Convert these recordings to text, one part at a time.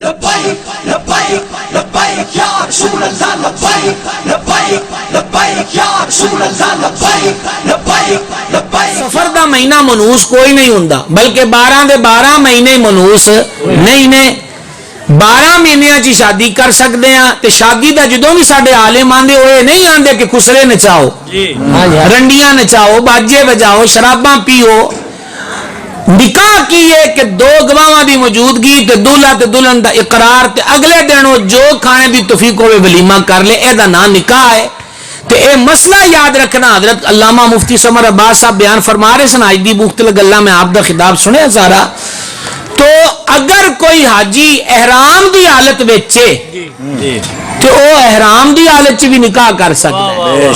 لبیک لبیک لبیک یا رسول اللہ لبیک لبیک لبیک یا رسول اللہ لبیک لبیک لبیک. سفر دا مہینہ منوس کوئی نہیں ہوندا بلکہ 12 دے 12 مہینے منوس نہیں نے. 12 مہینیاں چی شادی کر سکتے ہیں تے شادی دا جدوں بھی ساڈے عالم آندے ہوئے نہیں آندے کہ خسرے نچاؤ رنڈیاں نچاؤ باجے بجاؤ شراباں پیو. نکاح کی ہے کہ 2 گواہاں دی موجودگی تے دولہا تے دلہن دا اقرار تے اگلے دن وہ جو کھانے دی توفیق ہوئے ولیمہ کر لے. اے دا نام نکاح ہے. تے اے مسئلہ یاد رکھنا حضرت علامہ مفتی سمر عباس صاحب بیان فرما رہے سن. آج دی مختلف گلاں میں آپ دا خطاب سنیا سارا. تو اگر کوئی حاجی احرام دی حالت وچے تو او احرام دی حالت چ بھی نکاح کر سکتا ہے.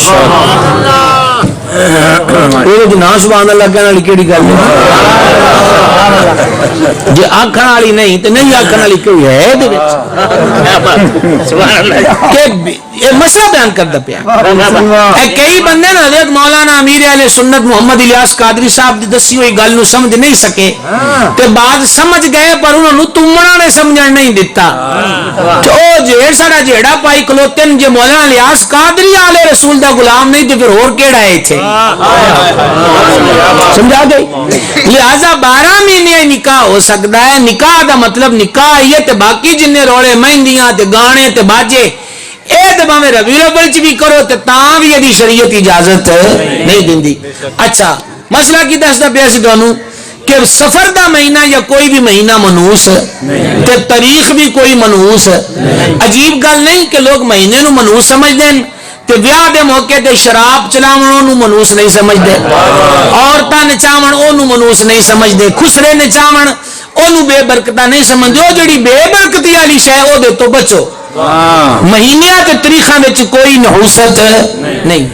جناب سبحان اللہ کہنے والی کیڑی گل ہے. جی آنکھن والی نہیں تو نہیں آنکھن والی کوئی ہے یہ مسئلہ بیان کرتا پیا. کئی بندے نا حضرت مولانا امیر اہل سنت محمد الیاس قادری صاحب دی دسی ہوئی گل نو سمجھ نہیں سکے تے بعد سمجھ گئے پر انہوں نے تمنا نے سمجھن نہیں دیتا. او جیڑ ساڑا جیڑا پائی کلوتن جے مولانا الیاس قادری آل رسول دا غلام نہیں تے پھر اور کیڑا ہے تھے. سمجھا گئی. لہذا 12 مہینے نکاح ہو سکتا ہے. نکاح دا مطلب نکاح یہ تے باقی جن روڑے مہندیاں تے گانے تے باجے اے تے باویں ربیع الاول چ بھی کرو تے تاں بھی دی شریعت اجازت نہیں دیندی. اچھا مسئلہ کی دسدا پیا سی تانوں کہ سفر دا مہینہ یا کوئی بھی مہینہ منحوس تے تاریخ بھی کوئی منحوس. عجیب گل نہیں کہ لوگ مہینے نو منحوس سمجھدے ہیں تے بیاہ دے موقع تے شراب چلاون نو منحوس نہیں سمجھدے. عورتاں نچاون اونوں منحوس نہیں سمجھدے. خسرے نچاون اونوں بے برکتہ نہیں سمجھدے. او جڑی بے برکتی والی شے او دے تو بچو. مہینیاں تے تاریخاں وچ کوئی نحوست نہیں.